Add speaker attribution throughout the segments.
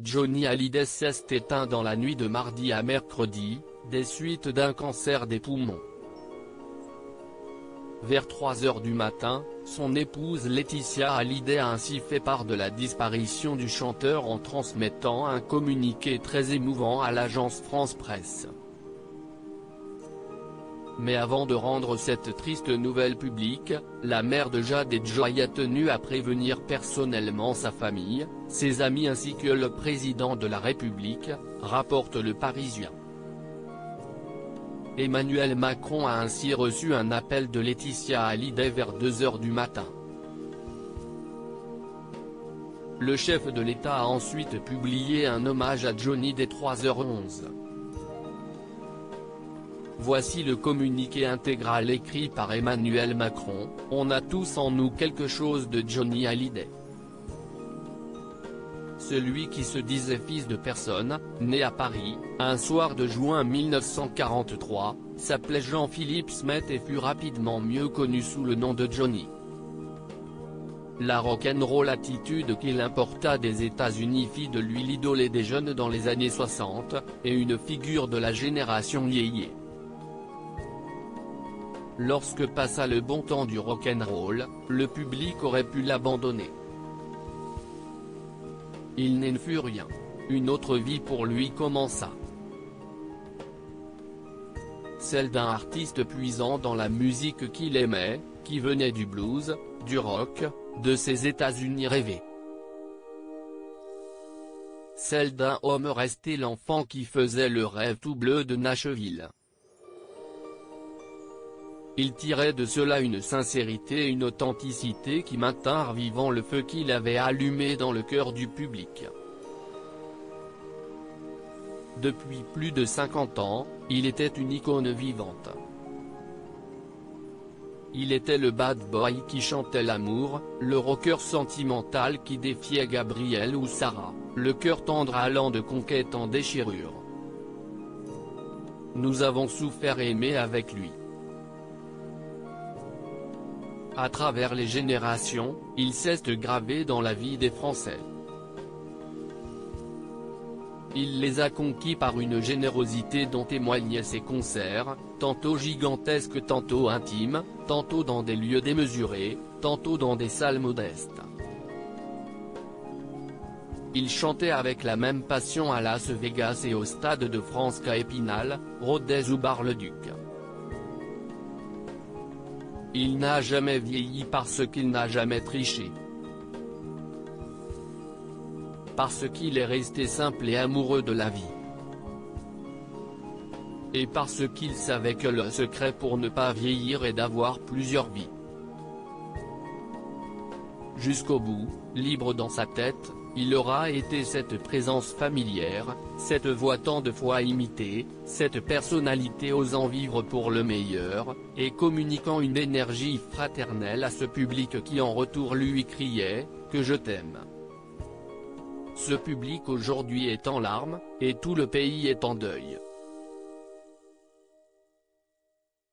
Speaker 1: Johnny Hallyday s'est éteint dans la nuit de mardi à mercredi, des suites d'un cancer des poumons. Vers 3 heures du matin, son épouse Laetitia Hallyday a ainsi fait part de la disparition du chanteur en transmettant un communiqué très émouvant à l'agence France Presse. Mais avant de rendre cette triste nouvelle publique, la mère de Jade et Joy a tenu à prévenir personnellement sa famille, ses amis ainsi que le président de la République, rapporte Le Parisien. Emmanuel Macron a ainsi reçu un appel de Laetitia Hallyday vers 2 heures du matin. Le chef de l'État a ensuite publié un hommage à Johnny dès 3h11. Voici le communiqué intégral écrit par Emmanuel Macron: on a tous en nous quelque chose de Johnny Hallyday. Celui qui se disait fils de personne, né à Paris, un soir de juin 1943, s'appelait Jean-Philippe Smet et fut rapidement mieux connu sous le nom de Johnny. La rock'n'roll attitude qu'il importa des États-Unis fit de lui l'idole des jeunes dans les années 60, et une figure de la génération yéyé. Lorsque passa le bon temps du rock'n'roll, le public aurait pu l'abandonner. Il n'en fut rien. Une autre vie pour lui commença. Celle d'un artiste puisant dans la musique qu'il aimait, qui venait du blues, du rock, de ces États-Unis rêvés. Celle d'un homme resté l'enfant qui faisait le rêve tout bleu de Nashville. Il tirait de cela une sincérité et une authenticité qui maintinrent vivant le feu qu'il avait allumé dans le cœur du public. Depuis plus de 50 ans, il était une icône vivante. Il était le bad boy qui chantait l'amour, le rocker sentimental qui défiait Gabriel ou Sarah, le cœur tendre allant de conquête en déchirure. Nous avons souffert et aimé avec lui. À travers les générations, il s'est gravé dans la vie des Français. Il les a conquis par une générosité dont témoignaient ses concerts, tantôt gigantesques tantôt intimes, tantôt dans des lieux démesurés, tantôt dans des salles modestes. Il chantait avec la même passion à Las Vegas et au Stade de France qu'à Épinal, Rodez ou Bar-le-Duc. Il n'a jamais vieilli parce qu'il n'a jamais triché. Parce qu'il est resté simple et amoureux de la vie. Et parce qu'il savait que le secret pour ne pas vieillir est d'avoir plusieurs vies. Jusqu'au bout, libre dans sa tête, il aura été cette présence familière, cette voix tant de fois imitée, cette personnalité osant vivre pour le meilleur, et communiquant une énergie fraternelle à ce public qui en retour lui criait « que je t'aime ». Ce public aujourd'hui est en larmes, et tout le pays est en deuil.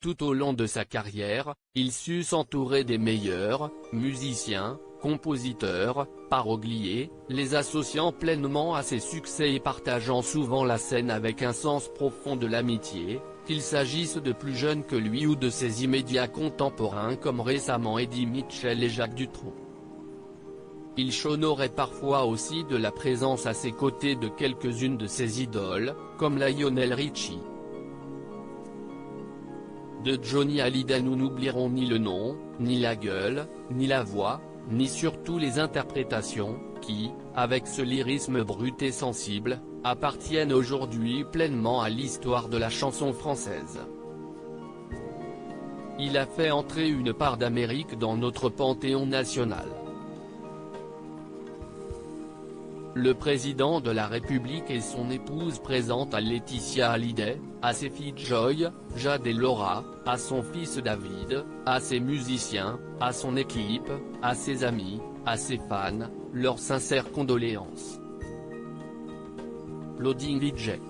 Speaker 1: Tout au long de sa carrière, il sut s'entourer des meilleurs, musiciens, compositeurs, paroliers, les associant pleinement à ses succès et partageant souvent la scène avec un sens profond de l'amitié, qu'il s'agisse de plus jeunes que lui ou de ses immédiats contemporains comme récemment Eddie Mitchell et Jacques Dutronc. Il s'honorait parfois aussi de la présence à ses côtés de quelques-unes de ses idoles, comme Lionel Richie. De Johnny Hallyday nous n'oublierons ni le nom, ni la gueule, ni la voix, ni surtout les interprétations, qui, avec ce lyrisme brut et sensible, appartiennent aujourd'hui pleinement à l'histoire de la chanson française. Il a fait entrer une part d'Amérique dans notre panthéon national. Le président de la République et son épouse présentent à Laetitia Hallyday, à ses filles Joy, Jade et Laura, à son fils David, à ses musiciens, à son équipe, à ses amis, à ses fans, leurs sincères condoléances. Loading DJ.